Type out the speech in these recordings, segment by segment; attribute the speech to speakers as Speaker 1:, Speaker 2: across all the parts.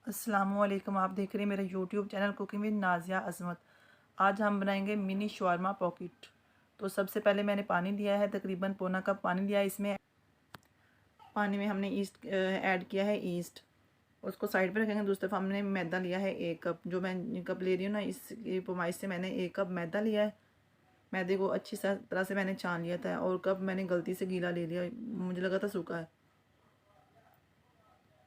Speaker 1: अस्सलामुअलैकुम। आप देख रहे हैं मेरा YouTube channel cooking with Nazia Azmat. आज हम बनाएंगे मिनी शवारमा पॉकेट। तो सबसे पहले मैंने पानी लिया है, तकरीबन पौना कप पानी लिया है। इसमें पानी में हमने ईस्ट ऐड किया है। ईस्ट उसको साइड पे रखेंगे। दूसरी तरफ हमने मैदा लिया है 1 कप। जो मैं कप ले रही हूँ ना, इस पैमाइश से मैंने 1 कप मैदा लिया है। मैदे को अच्छी तरह से मैंने छान लिया था, और कप मैंने गलती से गीला ले लिया, मुझे लगा था सूखा है।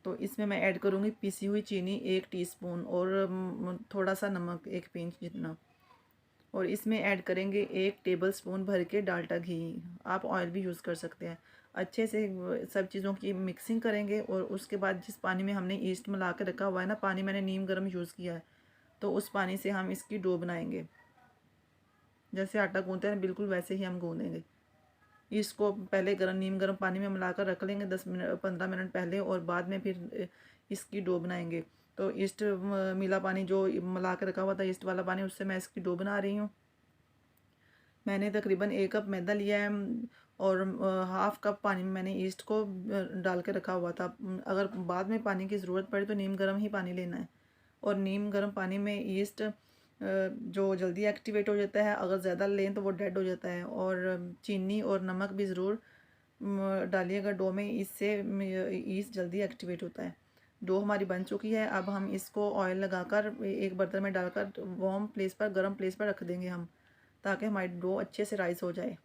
Speaker 1: तो इसमें मैं ऐड करूँगी पिसी हुई चीनी 1 टीस्पून, और थोड़ा सा नमक 1 पिंच जितना। और इसमें ऐड करेंगे 1 टेबल स्पून भर के डाल्डा घी। आप ऑयल भी यूज़ कर सकते हैं। अच्छे से सब चीज़ों की मिक्सिंग करेंगे, और उसके बाद जिस पानी में हमने ईस्ट मिला के रखा हुआ है ना, पानी मैंने नीम गर्म यूज़ किया है, तो उस पानी से हम इसकी डो बनाएंगे। जैसे आटा गूँथते हैं बिल्कुल वैसे ही हम गूँधेंगे। इसको पहले नीम गर्म पानी में मिलाकर रख लेंगे 10 मिनट 15 मिनट पहले, और बाद में फिर इसकी डो बनाएंगे। तो ईस्ट मिला पानी जो मिला के रखा हुआ था, ईस्ट वाला पानी, उससे मैं इसकी डो बना रही हूँ। मैंने तकरीबन 1 कप मैदा लिया है, और हाफ़ कप पानी में मैंने ईस्ट को डाल के रखा हुआ था। अगर बाद में पानी की ज़रूरत पड़े तो नीम गर्म ही पानी लेना है। और नीम गर्म पानी में ईस्ट जो जल्दी एक्टिवेट हो जाता है, अगर ज़्यादा लें तो वो डेड हो जाता है। और चीनी और नमक भी ज़रूर डालिएगा डो में, इससे ईस्ट जल्दी एक्टिवेट होता है। डो हमारी बन चुकी है। अब हम इसको ऑयल लगाकर एक बर्तन में डालकर वार्म प्लेस पर, गर्म प्लेस पर रख देंगे हम, ताकि हमारी डो अच्छे से राइस हो जाए।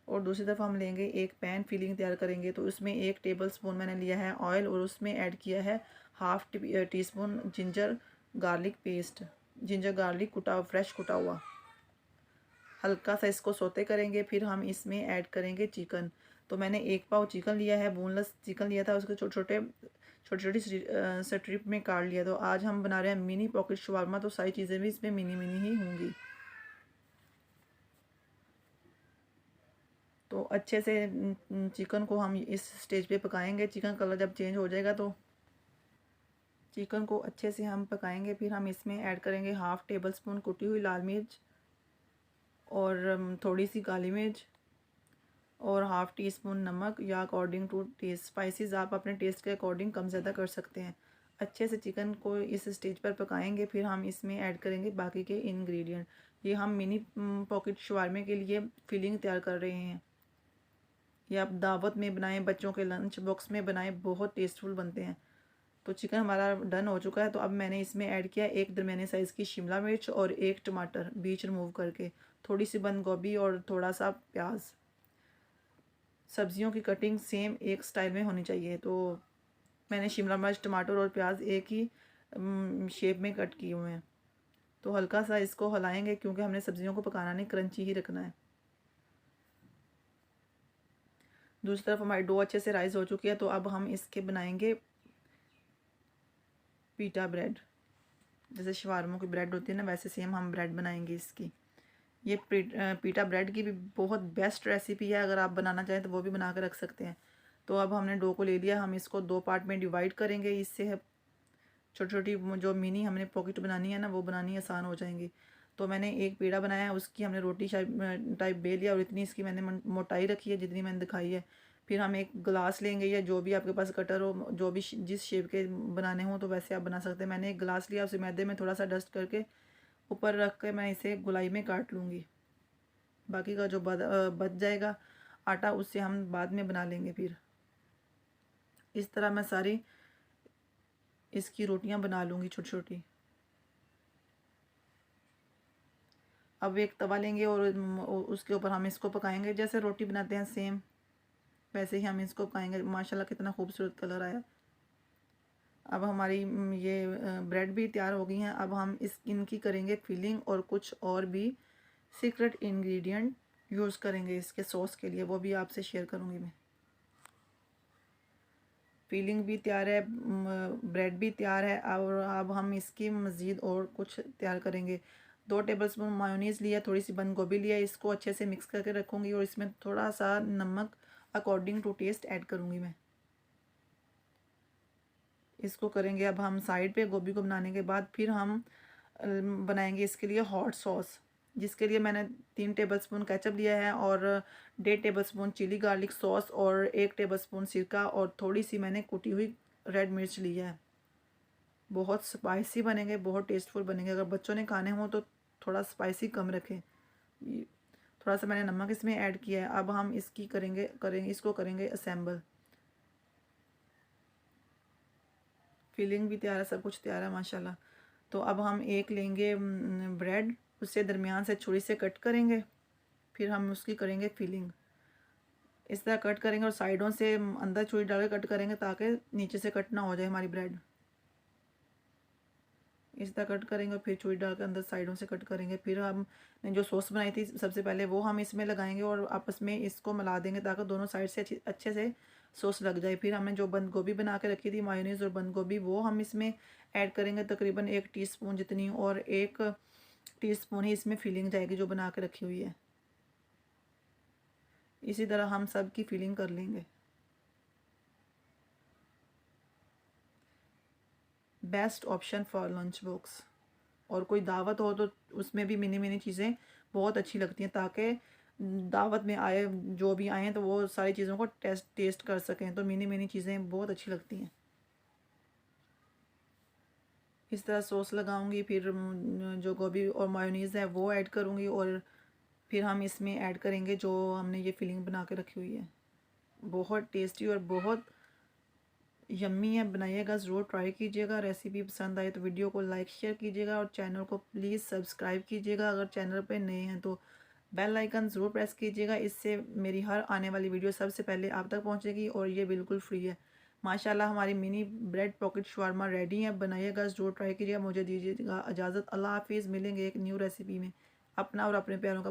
Speaker 1: और दूसरी तरफ हम लेंगे एक पैन, फिलिंग तैयार करेंगे। तो उसमें 1 टेबल स्पून मैंने लिया है ऑयल, और उसमें ऐड किया है half tea spoon ginger garlic paste. Ginger garlic कुटा, फ्रेश कुटा हुआ। हल्का सा इसको सोते करेंगे। फिर हम इसमें ऐड करेंगे चिकन। तो मैंने 1 पाव चिकन लिया है, बोनलेस चिकन लिया था, उसके छोटे छोटी स्ट्रिप में काट लिया। तो आज हम बना रहे हैं मिनी पॉकेट शवारमा, तो सारी चीज़ें भी इसमें मिनी मिनी ही होंगी। तो अच्छे से चिकन को हम इस स्टेज पे पकाएंगे। चिकन कलर जब चेंज हो जाएगा तो चिकन को अच्छे से हम पकाएंगे। फिर हम इसमें ऐड करेंगे हाफ़ टेबल स्पून कुटी हुई लाल मिर्च, और थोड़ी सी काली मिर्च, और हाफ़ टी स्पून नमक, या अकॉर्डिंग टू टेस्ट। स्पाइसेस आप अपने टेस्ट के अकॉर्डिंग कम ज़्यादा कर सकते हैं। अच्छे से चिकन को इस स्टेज पर पकाएंगे। फिर हम इसमें ऐड करेंगे बाकी के इंग्रेडिएंट। ये हम मिनी पॉकेट शवारमे के लिए फिलिंग तैयार कर रहे हैं। ये आप दावत में बनाएं, बच्चों के लंच बॉक्स में बनाएं, बहुत टेस्टफुल बनते हैं। तो चिकन हमारा डन हो चुका है। तो अब मैंने इसमें ऐड किया एक दरमियाने साइज़ की शिमला मिर्च, और 1 टमाटर बीच रिमूव करके, थोड़ी सी बंद गोभी, और थोड़ा सा प्याज। सब्जियों की कटिंग सेम एक स्टाइल में होनी चाहिए। तो मैंने शिमला मिर्च, टमाटर और प्याज एक ही शेप में कट किए हुए हैं। तो हल्का सा इसको हिलाएंगे, क्योंकि हमने सब्जियों को पकाना नहीं, क्रंची ही रखना है। दूसरी तरफ हमारी डो अच्छे से राइस हो चुकी है। तो अब हम इसके बनाएंगे पीटा ब्रेड। जैसे शवारमों की ब्रेड होती है ना, वैसे सेम हम ब्रेड बनाएंगे इसकी। ये पीटा ब्रेड की भी बहुत बेस्ट रेसिपी है। अगर आप बनाना चाहें तो वो भी बना कर रख सकते हैं। तो अब हमने डो को ले लिया, हम इसको 2 पार्ट में डिवाइड करेंगे। इससे छोटी छोटी जो मिनी हमने पॉकेट बनानी है ना, वो बनानी आसान हो जाएंगी। तो मैंने एक पेड़ा बनाया है, उसकी हमने रोटी टाइप बेल लिया, और इतनी इसकी मैंने मोटाई रखी है जितनी मैंने दिखाई है। फिर हम एक गिलास लेंगे, या जो भी आपके पास कटर हो, जो भी जिस शेप के बनाने हो तो वैसे आप बना सकते हैं। मैंने एक गिलास लिया, उसे मैदे में थोड़ा सा डस्ट करके ऊपर रख के मैं इसे गोलाई में काट लूँगी। बाकी का जो बच जाएगा आटा, उससे हम बाद में बना लेंगे। फिर इस तरह मैं सारी इसकी रोटियां बना लूँगी छोटी छोटी। अब एक तवा लेंगे, और उसके ऊपर हम इसको पकाएंगे। जैसे रोटी बनाते हैं सेम वैसे ही हम इसको पकाएंगे। माशाल्लाह कितना खूबसूरत कलर आया। अब हमारी ये ब्रेड भी तैयार हो गई हैं। अब हम इनकी करेंगे फिलिंग, और कुछ और भी सीक्रेट इंग्रेडिएंट यूज़ करेंगे इसके सॉस के लिए, वो भी आपसे शेयर करूँगी मैं। फिलिंग भी तैयार है, ब्रेड भी तैयार है, और अब हम इसकी मज़ीद और कुछ तैयार करेंगे। 2 टेबल स्पून मायोनीज़ लिया, थोड़ी सी बंद गोभी लिया, इसको अच्छे से मिक्स करके रखूँगी, और इसमें थोड़ा सा नमक अकॉर्डिंग टू टेस्ट ऐड करूँगी मैं। इसको करेंगे अब हम साइड पे। गोभी को बनाने के बाद फिर हम बनाएंगे इसके लिए हॉट सॉस, जिसके लिए मैंने 3 टेबल स्पून केचप लिया है, और 1.5 tablespoon chilli garlic sauce, और 1 टेबल स्पून सिरका, और थोड़ी सी मैंने कुटी हुई रेड मिर्च लिया है। बहुत स्पाइसी बनेंगे, बहुत टेस्टफुल बनेंगे। अगर बच्चों ने खाने हों तो थोड़ा स्पाइसी कम रखें। थोड़ा सा मैंने नमक इसमें ऐड किया है। अब हम इसकी इसको करेंगे असेंबल। फिलिंग भी तैयार है, सब कुछ तैयार है माशाल्लाह। तो अब हम एक लेंगे ब्रेड, उससे दरमियान से छुरी से कट करेंगे, फिर हम उसकी करेंगे फिलिंग। इस तरह कट करेंगे और साइडों से अंदर छुरी डाल के कट करेंगे ताकि नीचे से कट ना हो जाए हमारी ब्रेड। इस तरह कट करेंगे और फिर छुरी डाल के अंदर साइडों से कट करेंगे। फिर हमने जो सॉस बनाई थी सबसे पहले वो हम इसमें लगाएंगे और आपस में इसको मिला देंगे ताकि दोनों साइड से अच्छे से सॉस लग जाए। फिर हमने जो बंद गोभी बना के रखी थी, मायोनीज़ और बंद गोभी, वो हम इसमें ऐड करेंगे तकरीबन 1 टीस्पून जितनी, और 1 टीस्पून ही इसमें फिलिंग जाएगी जो बना के रखी हुई है। इसी तरह हम सब की फिलिंग कर लेंगे। Best option for lunch box. और कोई दावत हो तो उसमें भी मिनी मिनी चीज़ें बहुत अच्छी लगती हैं ताकि दावत में आए जो भी आए तो वो सारी चीज़ों को टेस्ट कर सकें। तो मिनी मिनी चीज़ें बहुत अच्छी लगती हैं। इस तरह सॉस लगाऊंगी, फिर जो गोभी और मायोनीज़ है वो ऐड करूंगी, और फिर हम इसमें ऐड करेंगे जो हमने ये फिलिंग बना के रखी हुई है। बहुत टेस्टी और बहुत यम्मी है। बनाइएगा, ज़रूर ट्राई कीजिएगा। रेसिपी पसंद आए तो वीडियो को लाइक शेयर कीजिएगा और चैनल को प्लीज़ सब्सक्राइब कीजिएगा। अगर चैनल पे नए हैं तो बेल आइकन ज़रूर प्रेस कीजिएगा। इससे मेरी हर आने वाली वीडियो सबसे पहले आप तक पहुंचेगी और ये बिल्कुल फ्री है। माशाल्लाह हमारी mini bread pocket shawarma ready है। बनाइएगा, ज़रूर ट्राई कीजिएगा। मुझे दीजिएगा इजाज़त। अल्लाह हाफिज़। मिलेंगे एक न्यू रेसिपी में। अपना और अपने प्यारों का